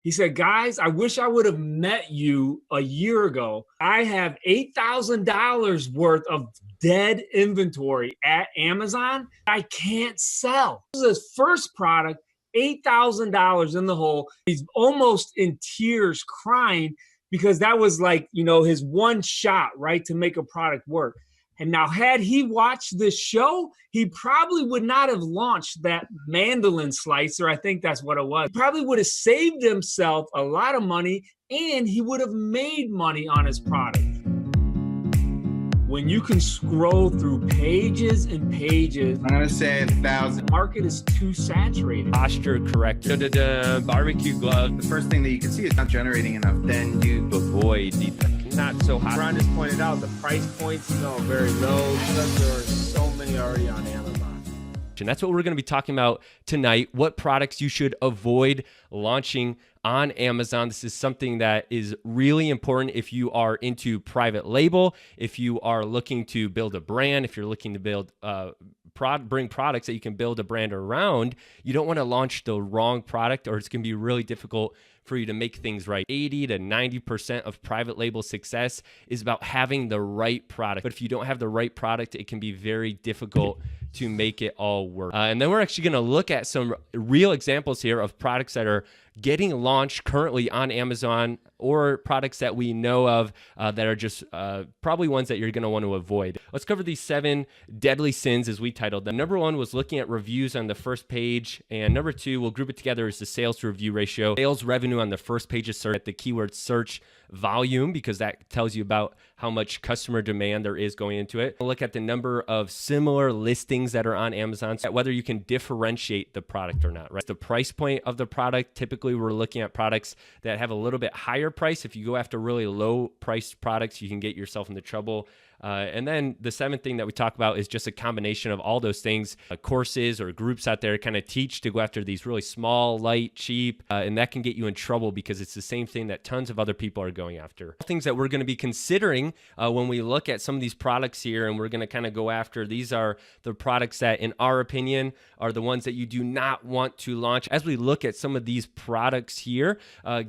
He said, guys, I wish I would have met you a year ago. I have $8,000 worth of dead inventory at Amazon I can't sell. This is his first product, $8,000 in the hole. He's almost in tears crying because that was like, his one shot, right, to make a product work. And now, had he watched this show, he probably would not have launched that mandolin slicer. I think that's what it was. He probably would have saved himself a lot of money, and he would have made money on his product. When you can scroll through pages and pages, I'm going to say 1,000. The market is too saturated. Posture corrector, barbecue glove. The first thing that you can see is not generating enough. Then you avoid the not so hot. Ron just pointed out the price points, very low because there are so many already on Amazon. And that's what we're going to be talking about tonight. What products you should avoid launching on Amazon. This is something that is really important if you are into private label, if you are looking to build a brand, if you're looking to build bring products that you can build a brand around. You don't want to launch the wrong product, or it's going to be really difficult for you to make things right. 80 to 90% of private label success is about having the right product. But if you don't have the right product, it can be very difficult to make it all work. And then we're actually going to look at some real examples here of products that are getting launched currently on Amazon, or products that we know of that are just probably ones that you're going to want to avoid. Let's cover these 7 deadly sins as we titled them. Number 1 was looking at reviews on the first page. And number 2, we'll group it together as the sales to review ratio. Sales revenue on the first page of search, at the keyword search volume, because that tells you about how much customer demand there is going into it. We'll look at the number of similar listings that are on Amazon, whether you can differentiate the product or not, right? The price point of the product. Typically, we're looking at products that have a little bit higher price. If you go after really low priced products, you can get yourself into trouble. And then the 7th thing that we talk about is just a combination of all those things, courses or groups out there kind of teach to go after these really small, light, cheap, and that can get you in trouble because it's the same thing that tons of other people are going after. Things that we're going to be considering when we look at some of these products here, and we're going to kind of go after, these are the products that, in our opinion, are the ones that you do not want to launch. As we look at some of these products here,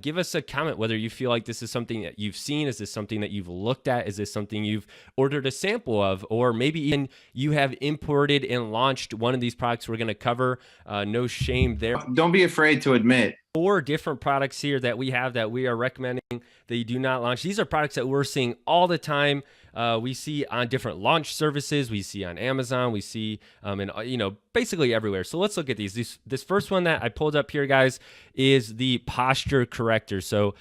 give us a comment whether you feel like this is something that you've seen. Is this something that you've looked at? Is this something you've ordered a sample of, or maybe even you have imported and launched one of these products we're going to cover. No shame there. Don't be afraid to admit. 4 different products here that we have that we are recommending that you do not launch. These are products that we're seeing all the time. We see on different launch services. We see on Amazon. We see basically everywhere. So let's look at these. This first one that I pulled up here, guys, is the posture corrector. So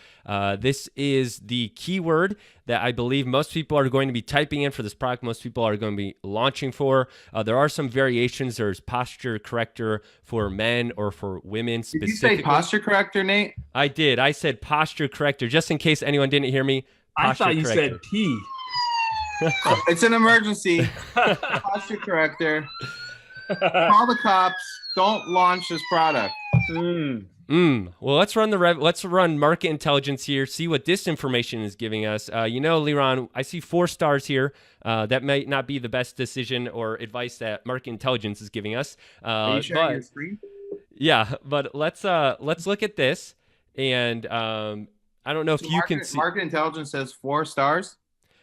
this is the keyword that I believe most people are going to be typing in for this product. Most people are going to be launching for. There are some variations. There's posture corrector for men or for women specifically. Did you say posture corrector, Nate? I did. I said posture corrector, just in case anyone didn't hear me. I thought you said P. It's an emergency. Posture corrector. Call the cops. Don't launch this product. Well, let's run market intelligence here. See what this information is giving us. Liron, I see 4 stars here. That might not be the best decision or advice that market intelligence is giving us. Are you sharing your screen? Yeah, but let's look at this. And I don't know if you can see. Market intelligence says 4 stars.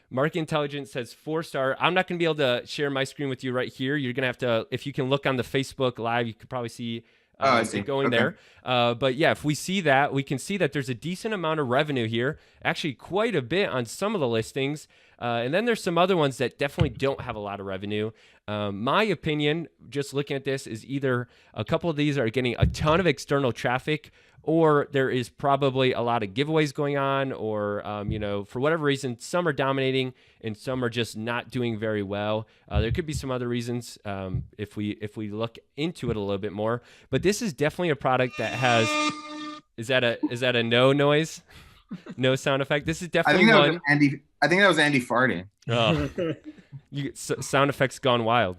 Market intelligence says 4-star. I'm not going to be able to share my screen with you right here. You're going to have to, if you can look on the Facebook Live, you could probably see it going there. But yeah, if we see that, we can see that there's a decent amount of revenue here, actually quite a bit on some of the listings. And then there's some other ones that definitely don't have a lot of revenue. My opinion, just looking at this, is either a couple of these are getting a ton of external traffic, or there is probably a lot of giveaways going on, or, for whatever reason, some are dominating and some are just not doing very well. There could be some other reasons if we look into it a little bit more. But this is definitely a product that has, is that a no noise? No sound effect? This is definitely one. I think that was Andy farting. Oh. Sound effects gone wild.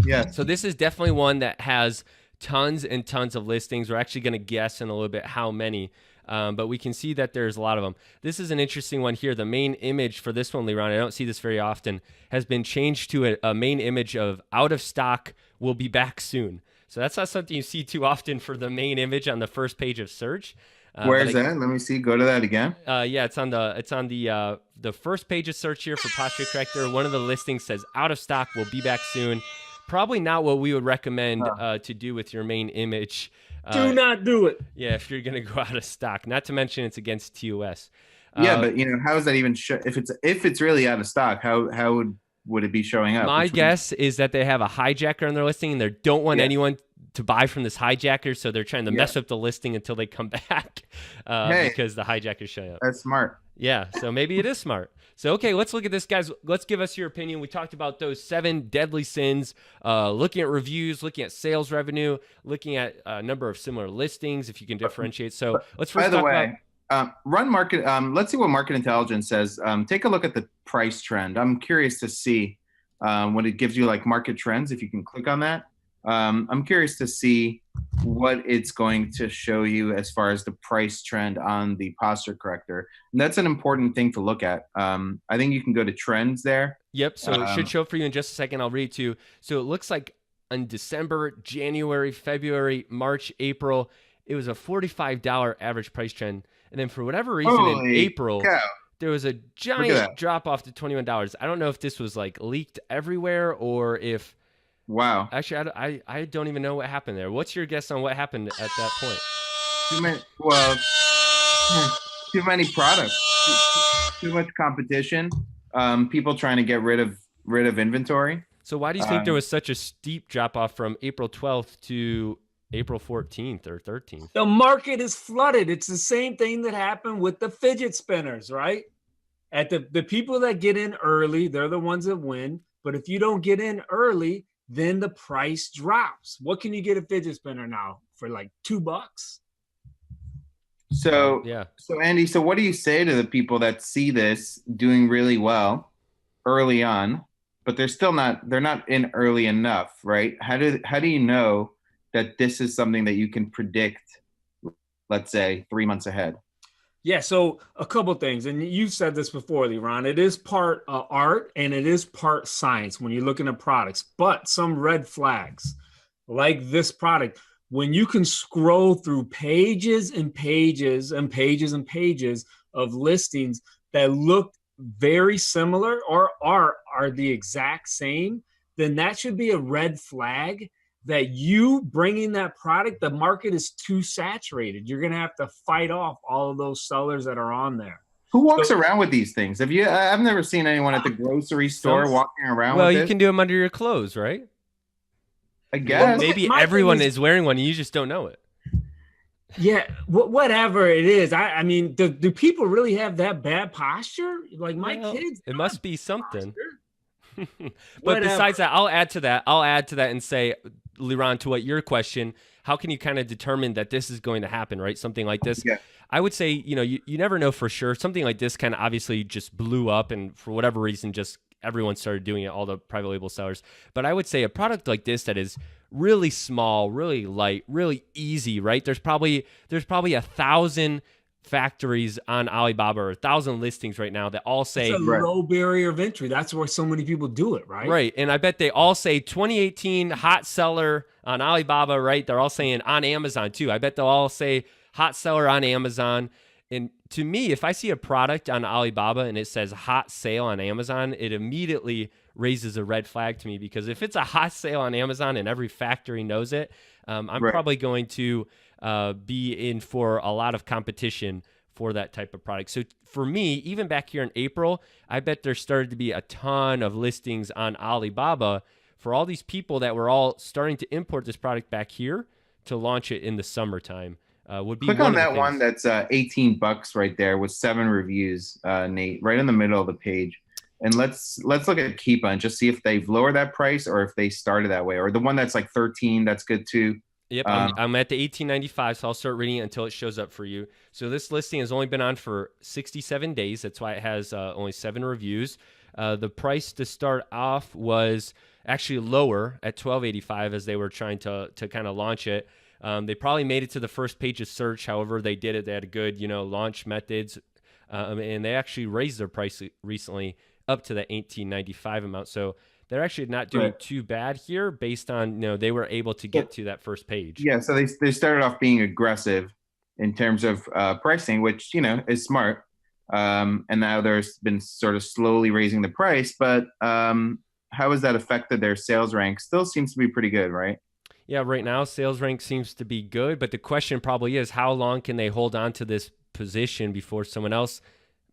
Yeah. So this is definitely one that has tons and tons of listings. We're actually going to guess in a little bit how many, but we can see that there's a lot of them. This is an interesting one here. The main image for this one, Liron, I don't see this very often, has been changed to a main image of out of stock, will be back soon. So that's not something you see too often for the main image on the first page of search. Where's that? Let me see. Go to that again. Yeah, it's on the first page of search here for Posture Corrector. One of the listings says out of stock. We'll be back soon. Probably not what we would recommend to do with your main image. Do not do it. Yeah, if you're gonna go out of stock. Not to mention it's against TOS. Yeah, but how is that even if it's really out of stock? How would it be showing up? My guess is that they have a hijacker on their listing and they don't want anyone to buy from this hijacker, so they're trying to mess up the listing until they come back because the hijacker's showing up. That's smart. Yeah, so maybe it is smart. So, okay, let's look at this, guys. Let's give us your opinion. We talked about those 7 deadly sins, looking at reviews, looking at sales revenue, looking at a number of similar listings, if you can differentiate. So let's first talk about... run market. Let's see what market intelligence says. Take a look at the price trend. I'm curious to see when it gives you like market trends, if you can click on that. I'm curious to see what it's going to show you as far as the price trend on the posture corrector. And that's an important thing to look at. I think you can go to trends there. Yep. So it should show for you in just a second. I'll read it to you. So it looks like in December, January, February, March, April, it was a $45 average price trend. And then for whatever reason in April, there was a giant drop off to $21. I don't know if this was like leaked everywhere or if... Wow. Actually, I don't even know what happened there. What's your guess on what happened at that point? Too many products, too much competition, people trying to get rid of inventory. So why do you think there was such a steep drop off from April 12th to April 14th or 13th? The market is flooded. It's the same thing that happened with the fidget spinners, right? At the people that get in early, they're the ones that win. But if you don't get in early, then the price drops. What can you get a fidget spinner now for like $2? So Andy, so what do you say to the people that see this doing really well early on, but they're not in early enough, right? How do you know that this is something that you can predict, let's say 3 months ahead? Yeah, so a couple things, and you said this before, Leron. It is part art and it is part science when you're looking at products, but some red flags like this product, when you can scroll through pages and pages and pages and pages of listings that look very similar or are the exact same, then that should be a red flag that you bringing that product, the market is too saturated. You're going to have to fight off all of those sellers that are on there. Who walks around with these things? I've never seen anyone at the grocery store walking around with it. Well, you can do them under your clothes, right? I guess. Maybe everyone is wearing one and you just don't know it. Yeah, whatever it is. I mean, do people really have that bad posture? Like my kids. It must be something. But besides that, I'll add to that and say, Leron, to what your question, how can you kind of determine that this is going to happen, right? Something like this. Yeah. I would say, you never know for sure. Something like this kind of obviously just blew up and for whatever reason, just everyone started doing it, all the private label sellers. But I would say a product like this that is really small, really light, really easy, right? There's probably 1,000 factories on Alibaba or 1,000 listings right now that all say it's a low barrier of entry. That's where so many people do it, right? Right. And I bet they all say 2018 hot seller on Alibaba, right? They're all saying on Amazon too. I bet they'll all say hot seller on Amazon. And to me, if I see a product on Alibaba and it says hot sale on Amazon, it immediately raises a red flag to me, because if it's a hot sale on Amazon and every factory knows it, I'm probably going to be in for a lot of competition for that type of product. So for me, even back here in April, I bet there started to be a ton of listings on Alibaba for all these people that were all starting to import this product back here to launch it in the summertime. Would be click on that one that's $18 right there with 7 reviews, Nate, right in the middle of the page. And let's look at Keepa and just see if they've lowered that price or if they started that way, or the one that's like 13, that's good too. Yep, I'm at the $18.95, so I'll start reading it until it shows up for you. So this listing has only been on for 67 days. That's why it has only 7 reviews. The price to start off was actually lower at $12.85 as they were trying to kind of launch it. They probably made it to the first page of search. However, they did it. They had good, launch methods, and they actually raised their price recently up to the $18.95 amount. So they're actually not doing too bad here based on, they were able to get to that first page. Yeah, so they started off being aggressive. in terms of pricing, which, is smart. And now there's been sort of slowly raising the price, but how has that affected their sales rank? Still seems to be pretty good, right? Yeah, right now sales rank seems to be good, but the question probably is how long can they hold on to this position before someone else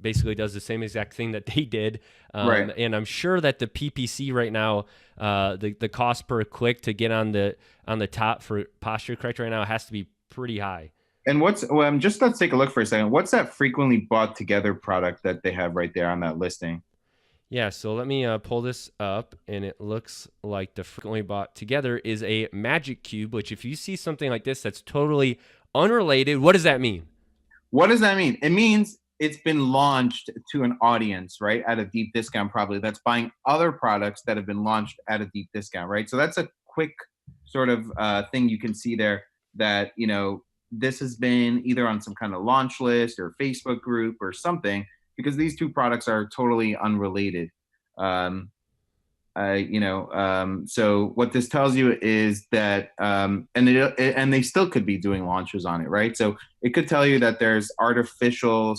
basically does the same exact thing that they did. Right. And I'm sure that the PPC right now, the cost per click to get on the top for Posture Corrector right now has to be pretty high. And let's take a look for a second. What's that frequently bought together product that they have right there on that listing? Yeah, so let me pull this up, and it looks like the frequently bought together is a magic cube, which if you see something like this that's totally unrelated, what does that mean? What does that mean? It means it's been launched to an audience, right, at a deep discount probably, that's buying other products that have been launched at a deep discount, right? So that's a quick sort of thing you can see there that, this has been either on some kind of launch list or Facebook group or something, because these two products are totally unrelated. So what this tells you is that, and they still could be doing launches on it, right? So it could tell you that there's artificial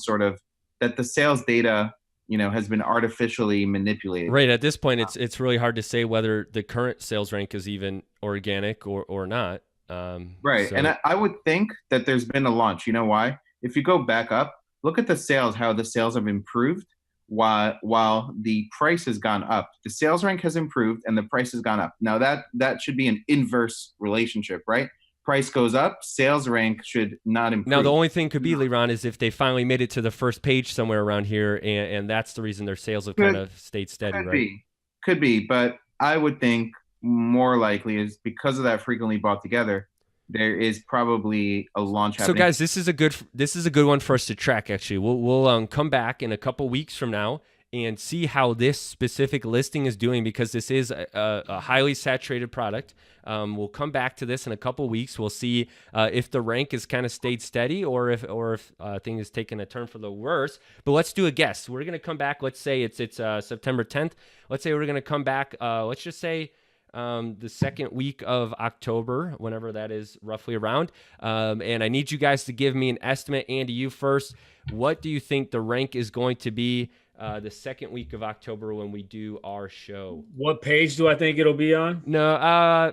that the sales data, has been artificially manipulated. Right. At this point, it's really hard to say whether the current sales rank is even organic or not. Right. So. And I would think that there's been a launch. You know why? If you go back up, look at the sales, how the sales have improved while the price has gone up. The sales rank has improved and the price has gone up. Now that should be an inverse relationship, right? Price goes up, sales rank should not improve. Now, the only thing could be, Liron, is if they finally made it to the first page somewhere around here, and that's the reason their sales have kind of stayed steady, right? Could be, but I would think more likely is because of that frequently bought together, there is probably a launch happening. So guys, this is a good one for us to track. Actually, we'll come back in a couple weeks from now and see how this specific listing is doing, because this is a highly saturated product. We'll come back to this in a couple weeks. We'll see if the rank has kind of stayed steady or if thing is taking a turn for the worse. But let's do a guess. We're gonna come back. Let's say it's September 10th. Let's say we're gonna come back. Let's just say the second week of October, whenever that is roughly around. And I need you guys to give me an estimate. Andy, you first. What do you think the rank is going to be the second week of October when we do our show? What page do I think it'll be on? No,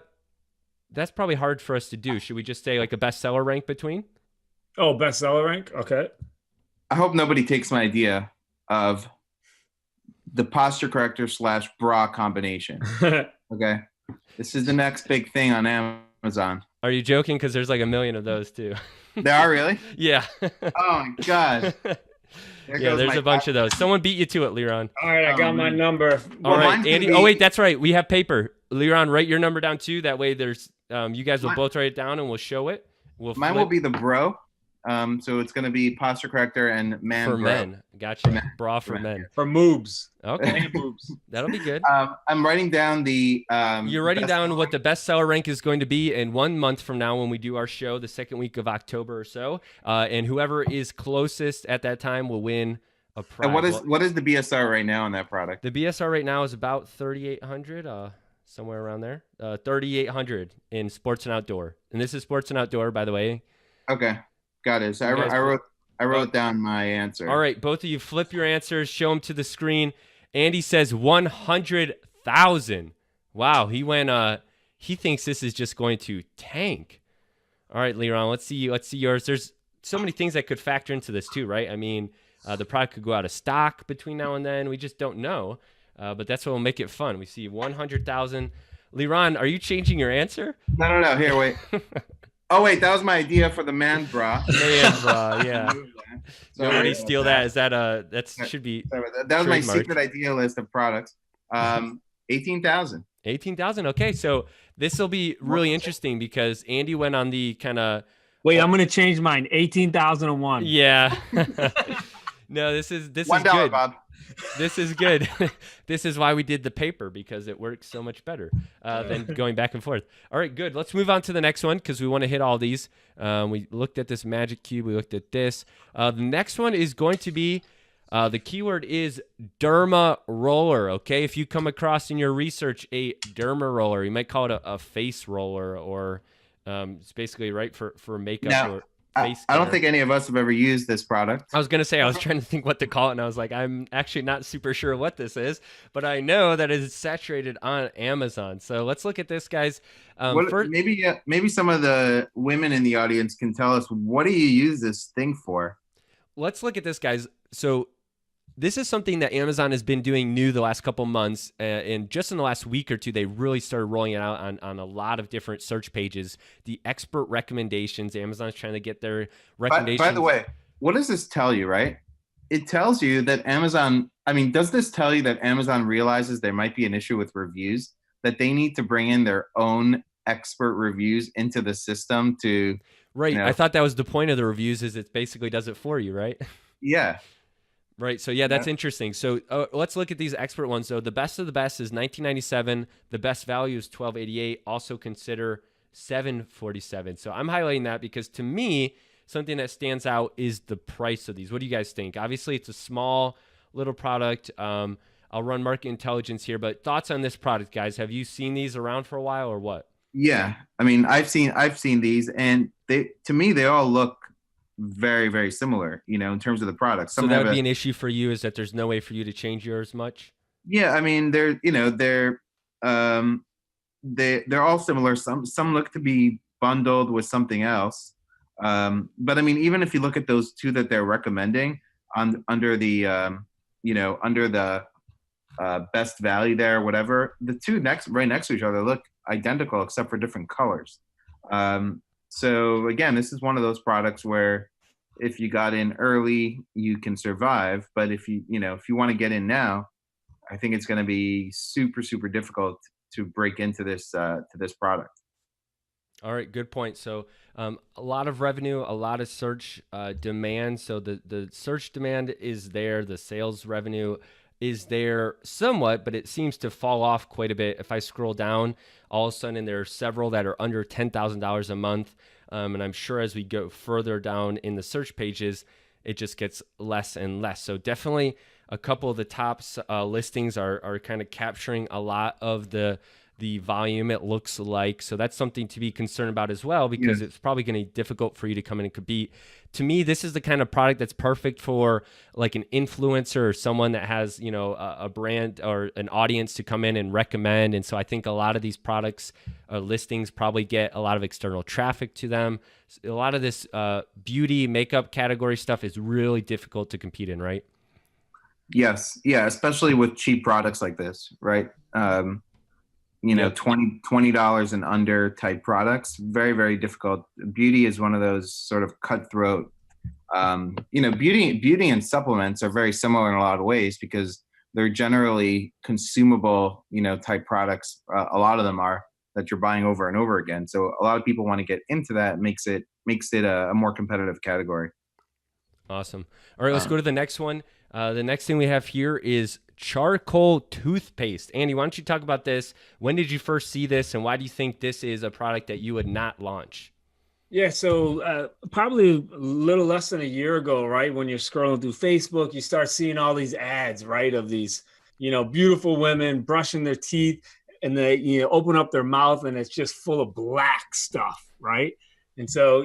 that's probably hard for us to do. Should we just say like a bestseller rank between? Oh, bestseller rank? Okay. I hope nobody takes my idea of the posture corrector / bra combination. Okay. This is the next big thing on Amazon. Are you joking? Because there's like a million of those too. There are, really? Yeah. Oh my God. Yeah, there's a bunch of those. Someone beat you to it, Liron. All right, I got my number. All right, Andy. Oh wait, that's right. We have paper. Liron, write your number down too. That way, there's you guys will both write it down and we'll show it. Mine will be the bro. So it's gonna be posture corrector and man for bro. men. Gotcha. Bra for men. For moobs. Okay. Boobs. That'll be good. I'm writing down the. You're writing down what the bestseller rank is going to be in 1 month from now when we do our show, the second week of October or so. And whoever is closest at that time will win a prize. And what is the BSR right now on that product? The BSR right now is about 3,800, somewhere around there. 3,800 in sports and outdoor. And this is sports and outdoor, by the way. Okay, got it. So I wrote down my answer. All right, both of you flip your answers, show them to the screen. Andy says 100,000. Wow, he went. He thinks this is just going to tank. All right, Liron, let's see yours. There's so many things that could factor into this too, right? I mean, the product could go out of stock between now and then. We just don't know. But that's what will make it fun. We see 100,000. Liron, are you changing your answer? No. Here, wait. Oh wait, that was my idea for the man bra. Man bra, yeah. Nobody steal that. Is that should be? That was my secret idea list of products. 18,000. 18,000. Okay, so this will be really interesting because Andy went on the kind of. Wait, I'm gonna change mine. 18,001. Yeah. No, this is $1, good. Bob. This is good. This is why we did the paper, because it works so much better than going back and forth. All right, good. Let's move on to the next one because we want to hit all these. We looked at this magic cube. We looked at this. The next one is going to be, the keyword is Derma Roller, okay? If you come across in your research a Derma Roller, you might call it a face roller, or it's basically right for makeup. face I don't care. think any of us have ever used this product. I was going to say, I was trying to think what to call it, and I was like, I'm actually not super sure what this is, but I know that it is saturated on Amazon. So let's look at this, guys. First, Maybe some of the women in the audience can tell us, what do you use this thing for? let's look at this, guys. So this is something that Amazon has been doing new the last couple months, and just in the last week or two, they really started rolling it out on a lot of different search pages. The expert recommendations, Amazon's trying to get their recommendations. By the way, what does this tell you, right? It tells you that Amazon, I mean, does this tell you that Amazon realizes there might be an issue with reviews, that they need to bring in their own expert reviews into the system to... Right. You know, I thought that was the point of the reviews, is it basically does it for you, right? yeah. Right. So, yeah, that's interesting. So let's look at these expert ones. So the best of the best is $19.97. The best value is $12.88. Also consider $7.47. So I'm highlighting that because, to me, something that stands out is the price of these. What do you guys think? Obviously, it's a small little product. I'll run market intelligence here, but thoughts on this product, guys? Have you seen these around for a while or what? Yeah. I mean, I've seen these, and to me, they all look very, very similar, in terms of the product. So that would be an issue for you, is that there's no way for you to change yours much? Yeah, I mean, they're all similar. Some look to be bundled with something else. But I mean, even if you look at those two that they're recommending under the best value there, whatever, the two right next to each other look identical except for different colors. So again, this is one of those products where if you got in early, you can survive. But if you want to get in now, I think it's going to be super, super difficult to break into this product. All right, good point. So a lot of revenue, a lot of search demand. So the search demand is there. The sales revenue is there somewhat, but it seems to fall off quite a bit. If I scroll down, all of a sudden there are several that are under $10,000 a month. And I'm sure as we go further down in the search pages, it just gets less and less. So definitely a couple of the top listings are kind of capturing a lot of the volume, it looks like. So that's something to be concerned about as well, because it's probably going to be difficult for you to come in and compete. To me, this is the kind of product that's perfect for like an influencer or someone that has, a brand or an audience to come in and recommend. And so I think a lot of these products listings probably get a lot of external traffic to them. A lot of this beauty, makeup category stuff is really difficult to compete in, right? Yes. Yeah. Especially with cheap products like this, right? $20 and under type products, very, very difficult. Beauty is one of those sort of cutthroat, beauty and supplements are very similar in a lot of ways because they're generally consumable, type products. A lot of them are, that you're buying over and over again. So a lot of people want to get into that. It makes it a more competitive category. Awesome. All right, let's go to the next one. The next thing we have here is charcoal toothpaste. Andy, why don't you talk about this? When did you first see this, and why do you think this is a product that you would not launch? Yeah, so probably a little less than a year ago, right? When you're scrolling through Facebook, you start seeing all these ads, right? Of these, beautiful women brushing their teeth, and they, open up their mouth and it's just full of black stuff, right? And so,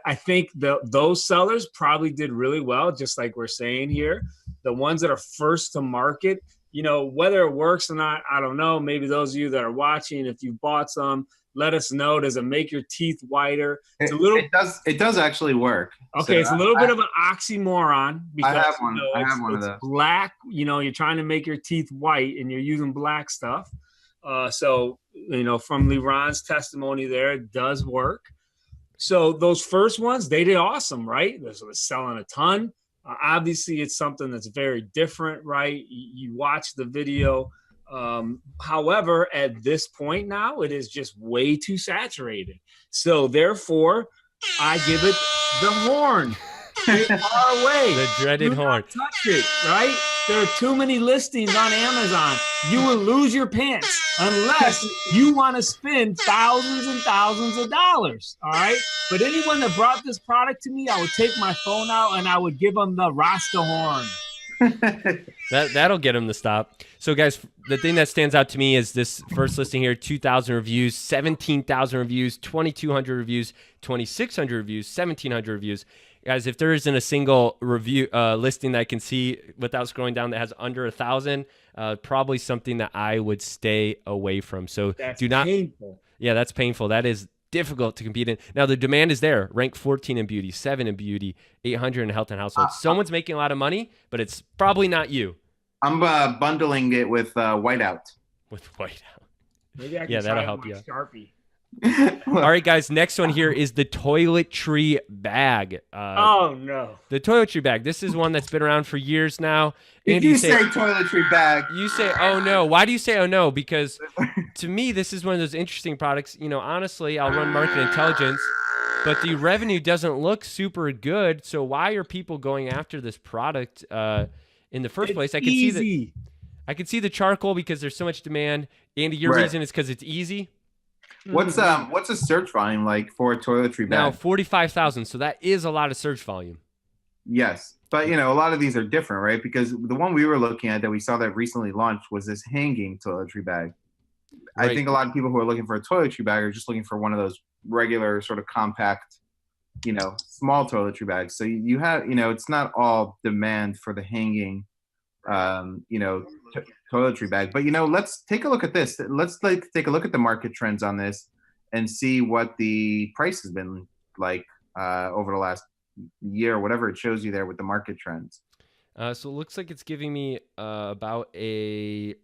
I think those sellers probably did really well, just like we're saying here. The ones that are first to market, whether it works or not, I don't know. Maybe those of you that are watching, if you bought some, let us know. Does it make your teeth whiter? It's a little. It does actually work. Okay, so it's a little bit of an oxymoron because I have one. I have one of those. Black. You're trying to make your teeth white, and you're using black stuff. So from LeRon's testimony, there, it does work. So those first ones, they did awesome, right? They're selling a ton. Obviously, it's something that's very different, right? You watch the video. However, at this point now, it is just way too saturated. So therefore, I give it the horn. Stay far away. The dreaded horn. Touch it, right? There are too many listings on Amazon. You will lose your pants unless you want to spend thousands and thousands of dollars. All right. But anyone that brought this product to me, I would take my phone out and I would give them the Rasta horn. That'll get them to stop. So, guys, the thing that stands out to me is this first listing here: 2,000 reviews, 17,000 reviews, 2,200 reviews, 2,600 reviews, 1,700 reviews. Guys, if there isn't a single review listing that I can see without scrolling down that has under 1,000, probably something that I would stay away from. So That's do not. painful. Yeah, that's painful. That is difficult to compete in. Now, the demand is there. Rank 14 in beauty, 7 in beauty, 800 in health and household. Someone's making a lot of money, but it's probably not you. I'm bundling it with whiteout. With whiteout. Maybe I can Yeah, try that'll it help with you. Sharpie. All right, guys. Next one here is the Toiletry Bag. Oh no. The Toiletry Bag. This is one that's been around for years now. If Andy, you say toiletry bag, you say, oh no. Why do you say, oh no? Because to me, this is one of those interesting products. You know, honestly, I'll run market intelligence, but the revenue doesn't look super good. So why are people going after this product in the first place? I can see the charcoal because there's so much demand. Andy, your reason is because it's easy. what's a search volume like for a toiletry bag? Now 45,000. So that is a lot of search volume. Yes, but you know, a lot of these are different, right? Because the one we were looking at that we saw that recently launched was this hanging toiletry bag. Right. I think a lot of people who are looking for a toiletry bag are just looking for one of those regular sort of compact, you know, small toiletry bags. So you have, you know, it's not all demand for the hanging, you know, toiletry bag. But you know, let's take a look at this. Let's take a look at the market trends on this and see what the price has been like over the last year, whatever it shows you there with the market trends. So it looks like it's giving me about a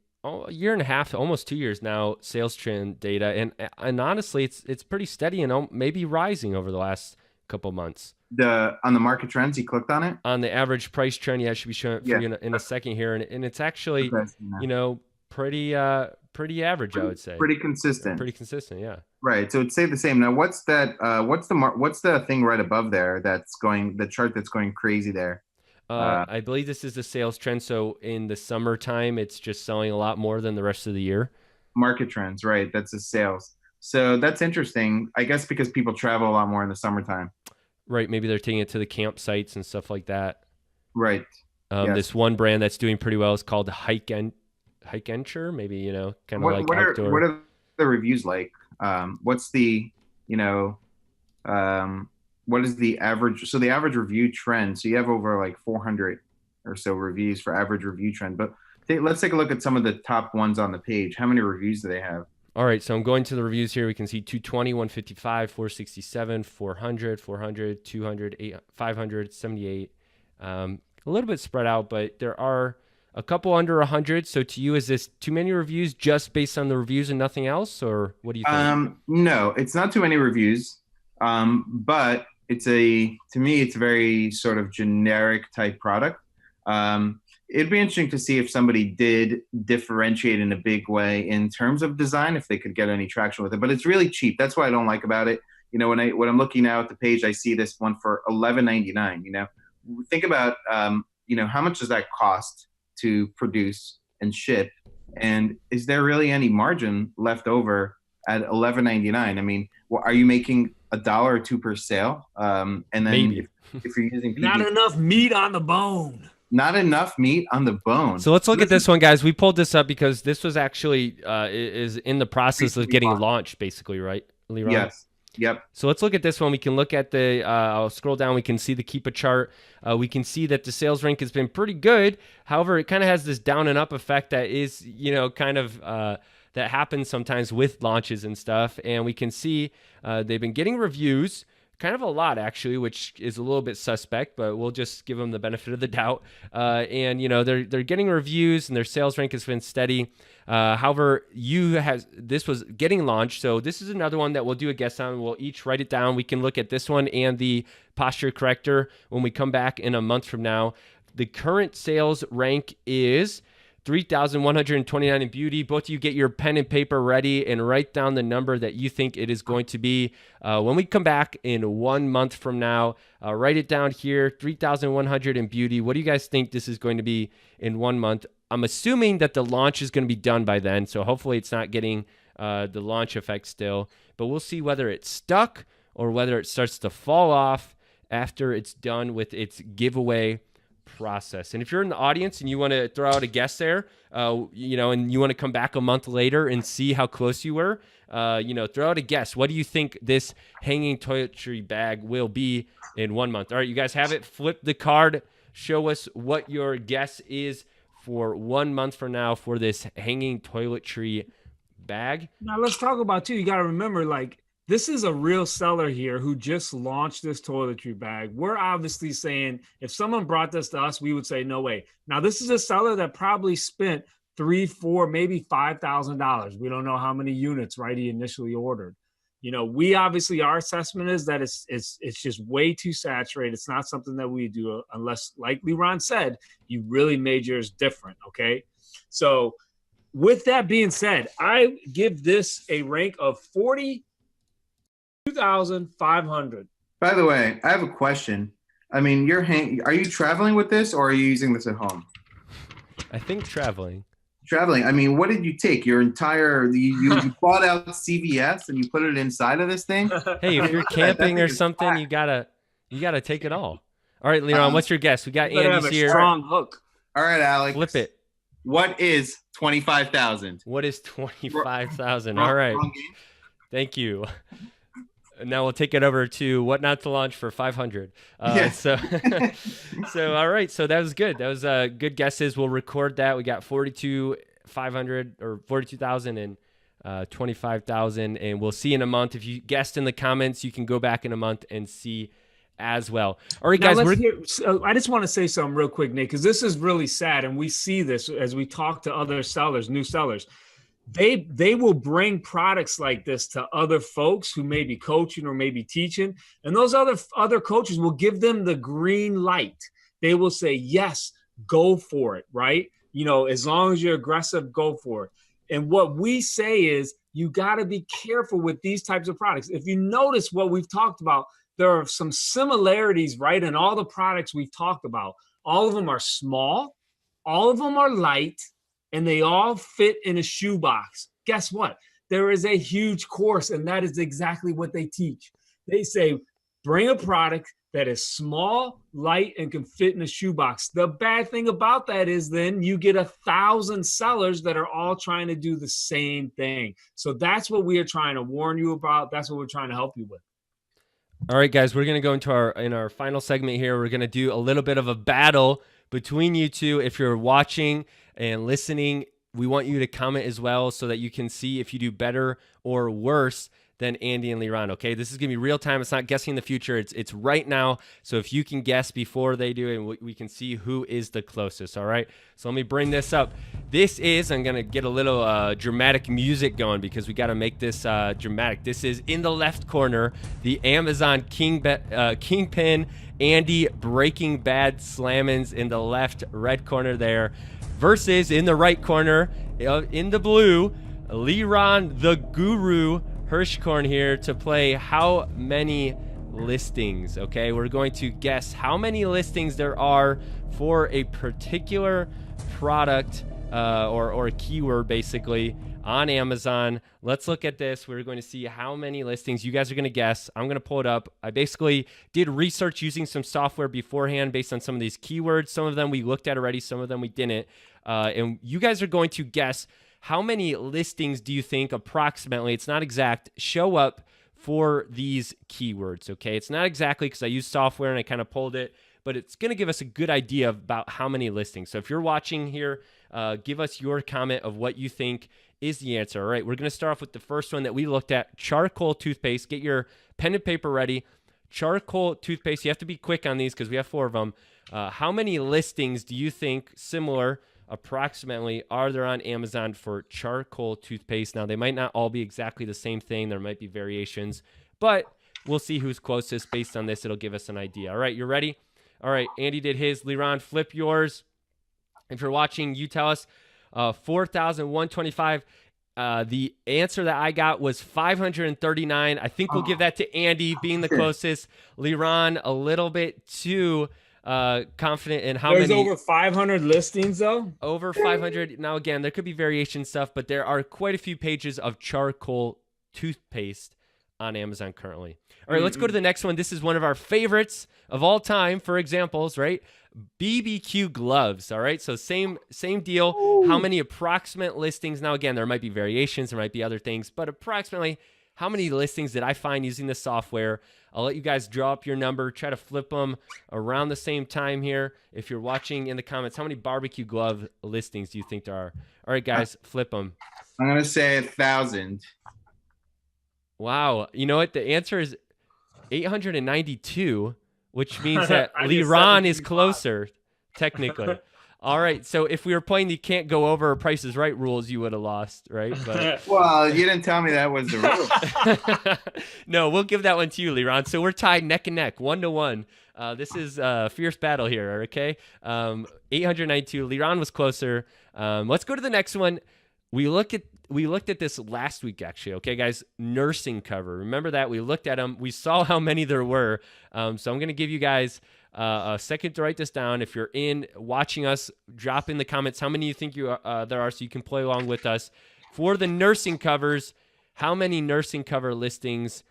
year and a half, almost 2 years now, sales trend data, and honestly, it's pretty steady and maybe rising over the last couple months. On the market trends, you clicked on it on the average price trend. Yeah, I should be showing it for you in a second here, and it's actually you know pretty average, I would say. Pretty consistent. Pretty consistent, yeah. Right. So it'd say the same. Now, what's that? What's the thing right above there? That's going the chart that's going crazy there. I believe this is the sales trend. So in the summertime, it's just selling a lot more than the rest of the year. Market trends, right? That's the sales. So that's interesting. I guess because people travel a lot more in the summertime. Right. Maybe they're taking it to the campsites and stuff like that. Right. Yes. This one brand that's doing pretty well is called Hikenture. Maybe, you know, kind of like outdoor. What are the reviews like? What's the, you know, what is the average? So the average review trend. So you have over like 400 or so reviews for average review trend. But let's take a look at some of the top ones on the page. How many reviews do they have? All right, so I'm going to the reviews here. We can see 220, 155, 467, 400, 400, 200, 500, 78. A little bit spread out, but there are a couple under 100. So to you, is this too many reviews just based on the reviews and nothing else, or what do you think? No, it's not too many reviews, but to me, it's a very sort of generic type product. It'd be interesting to see if somebody did differentiate in a big way in terms of design, if they could get any traction with it. But it's really cheap. That's what I don't like about it. You know, when I'm looking now at the page, I see this one for $11.99. You know, think about you know, how much does that cost to produce and ship, and is there really any margin left over at $11.99? I mean, are you making $1 or $2 per sale? And then maybe if you're using not enough meat on the bone. Not enough meat on the bone. So let's look at this one, guys. We pulled this up because this was actually is in the process of getting launched, basically, right, Leroy? Yes. Yep. So let's look at this one. We can look at the, I'll scroll down. We can see the Keepa chart. We can see that the sales rank has been pretty good. However, it kind of has this down and up effect that is, you know, kind of that happens sometimes with launches and stuff. And we can see they've been getting reviews, kind of a lot actually, which is a little bit suspect, but we'll just give them the benefit of the doubt. And you know, they're getting reviews and their sales rank has been steady. However, this was getting launched, so this is another one that we'll do a guest on. We'll each write it down. We can look at this one and the posture corrector when we come back in a month from now. The current sales rank is 3,129 in beauty. Both of you get your pen and paper ready and write down the number that you think it is going to be. When we come back in 1 month from now, write it down here, 3,100 in beauty. What do you guys think this is going to be in 1 month? I'm assuming that the launch is going to be done by then, so hopefully it's not getting the launch effect still. But we'll see whether it's stuck or whether it starts to fall off after it's done with its giveaway process. And if you're in the audience and you want to throw out a guess there, and you want to come back a month later and see how close you were, throw out a guess. What do you think this hanging toiletry bag will be in 1 month? All right, you guys have it. Flip the card. Show us what your guess is for 1 month from now for this hanging toiletry bag. Now let's talk about too. You got to remember, like, this is a real seller here who just launched this toiletry bag. We're obviously saying if someone brought this to us, we would say no way. Now this is a seller that probably spent $3,000, $4,000, maybe $5,000. We don't know how many units, right, he initially ordered. We obviously, our assessment is that it's just way too saturated. It's not something that we do unless, like Leron said, you really made yours different. Okay, so with that being said, I give this a rank of 42,500. By the way, I have a question. I mean, are you traveling with this or are you using this at home? I think traveling. I mean, what did you take? Your entire you bought out CVS and you put it inside of this thing? Hey, if you're camping or something, you gotta take it all. All right, Leron, what's your guess? We got Andy's here. Strong hook. All right, Alex. Flip it. What is 25,000? What is 25,000? All right. Thank you. Now we'll take it over to What Not to Launch for 500. So all right. So that was good. That was good guesses. We'll record that. We got 42,500 or 42,000 and 25,000, and we'll see in a month. If you guessed in the comments, you can go back in a month and see as well. All right, guys. I just want to say something real quick, Nick, because this is really sad, and we see this as we talk to other sellers, new sellers. They will bring products like this to other folks who may be coaching or maybe teaching, and those other coaches will give them the green light. They will say, yes, go for it, right? As long as you're aggressive, go for it. And what we say is you got to be careful with these types of products. If you notice what we've talked about, there are some similarities, right, in all the products we've talked about. All of them are small, all of them are light, and they all fit in a shoebox. Guess what? There is a huge course, and that is exactly what they teach. They say, bring a product that is small, light, and can fit in a shoebox. The bad thing about that is then you get 1,000 sellers that are all trying to do the same thing. So that's what we are trying to warn you about. That's what we're trying to help you with. All right, guys, we're going to go into our final segment here. We're going to do a little bit of a battle between you two. If you're watching and listening, we want you to comment as well so that you can see if you do better or worse than Andy and Leron. Okay, this is gonna be real time. It's not guessing the future. It's right now. So if you can guess before they do, and we can see who is the closest. All right. So let me bring this up. I'm gonna get a little dramatic music going because we got to make this dramatic. This is in the left corner, the Amazon Kingpin Andy Breaking Bad Slammins in the left red corner there, versus in the right corner, in the blue, Leron the Guru Hirschkorn here to play how many listings. Okay, we're going to guess how many listings there are for a particular product or a keyword basically on Amazon. Let's look at this. We're going to see how many listings. You guys are going to guess. I'm going to pull it up. I basically did research using some software beforehand based on some of these keywords. Some of them we looked at already, some of them we didn't. And you guys are going to guess how many listings do you think approximately, it's not exact, show up for these keywords, okay? It's not exactly because I used software and I kind of pulled it, but it's going to give us a good idea about how many listings. So if you're watching here, give us your comment of what you think is the answer. All right, we're going to start off with the first one that we looked at, charcoal toothpaste. Get your pen and paper ready. Charcoal toothpaste. You have to be quick on these because we have 4 of them. How many listings do you think similar approximately are there on Amazon for charcoal toothpaste? Now, they might not all be exactly the same thing. There might be variations, but we'll see who's closest. Based on this, it'll give us an idea. All right, you ready? All right, Andy did his. Leron, flip yours. If you're watching, you tell us. 4,125. The answer that I got was 539. I think we'll give that to Andy being the closest. Leron, a little bit too confident in how There's many. over 500 listings though. Over 500. Now again, there could be variation stuff, but there are quite a few pages of charcoal toothpaste on Amazon currently. All right, let's go to the next one. This is one of our favorites of all time for examples, right? BBQ gloves. All right, so same deal. Ooh. How many approximate listings? Now, again, there might be variations, there might be other things, but approximately how many listings did I find using the software? I'll let you guys draw up your number, try to flip them around the same time here. If you're watching in the comments, how many barbecue glove listings do you think there are? All right, guys, flip them. I'm going to say 1,000. Wow. You know what? The answer is 892, which means that Liron is closer, technically. All right. So if we were playing the can't go over Price is Right rules, you would have lost, right? But well, you didn't tell me that was the rule. No, we'll give that one to you, Liron. So we're tied neck and neck, 1-1. This is a fierce battle here, okay? 892. Liron was closer. Let's go to the next one. We looked at this last week, actually. Okay, guys, nursing cover. Remember that? We looked at them. We saw how many there were. So I'm going to give you guys a second to write this down. If you're watching us, drop in the comments how many you think there are so you can play along with us. For the nursing covers, how many nursing cover listings?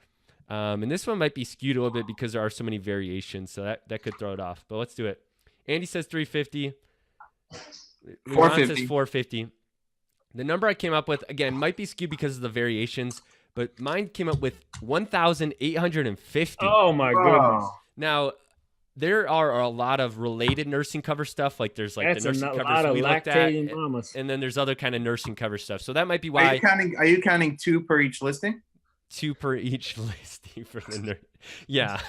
And this one might be skewed a little bit because there are so many variations, so that could throw it off. But let's do it. Andy says 350. 450. Says 450. The number I came up with, again, might be skewed because of the variations, but mine came up with 1,850. Oh, my goodness. Now, there are a lot of related nursing cover stuff. Like there's like the nursing covers we looked at, and then there's other kind of nursing cover stuff. So that might be why. Are you counting 2 per each listing? 2 per each listing for the nurse. Yeah.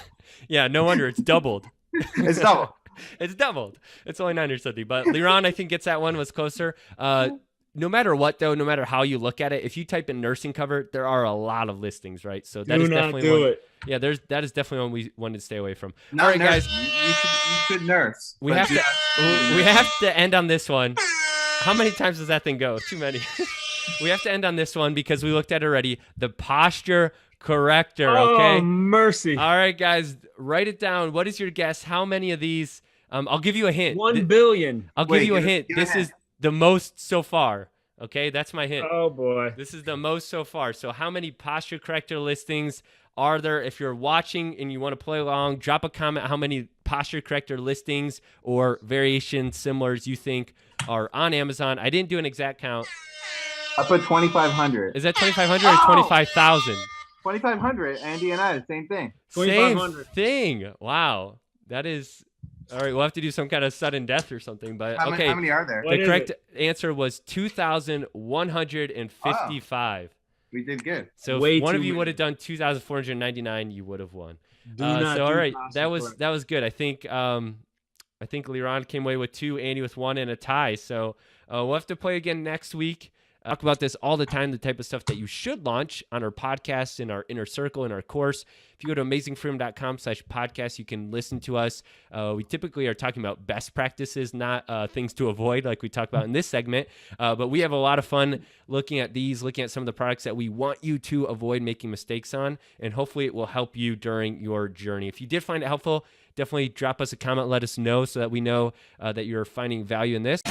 Yeah, no wonder. It's doubled. It's doubled. It's doubled. It's only 9 or something. But Liron, I think, gets that one, was closer. No matter what, though, no matter how you look at it, if you type in nursing cover, there are a lot of listings, right? So that is definitely one. Yeah, that is definitely one we wanted to stay away from. Not all right, nurse. guys. You should nurse. We have to end on this one. How many times does that thing go? Too many. We have to end on this one because we looked at it already. The posture corrector. Okay. Oh, mercy. All right, guys, write it down. What is your guess? How many of these? I'll give you a hint. 1 billion. I'll give you a hint. This is the most so far. Okay, that's my hint. Oh, boy. This is the most so far. So how many posture corrector listings are there? If you're watching and you want to play along, drop a comment how many posture corrector listings or variation similars you think are on Amazon. I didn't do an exact count. I put 2,500. Is that 2,500 or 25,000? 2,500. Andy and I, same thing. Same thing. Wow. That is... All right, we'll have to do some kind of sudden death or something. But how many are there? The correct answer was 2,155. We did good. So if one of you would have done 2,499, you would have won. All right, that was good. I think Liron came away with 2, Andy with 1, and a tie. So we'll have to play again next week. Talk about this all the time, the type of stuff that you should launch on our podcast, in our inner circle, in our course. If you go to amazingfreedom.com/podcast, you can listen to us. We typically are talking about best practices, not things to avoid like we talk about in this segment. But we have a lot of fun looking at some of the products that we want you to avoid making mistakes on, and hopefully it will help you during your journey. If you did find it helpful, definitely drop us a comment, let us know so that we know that you're finding value in this.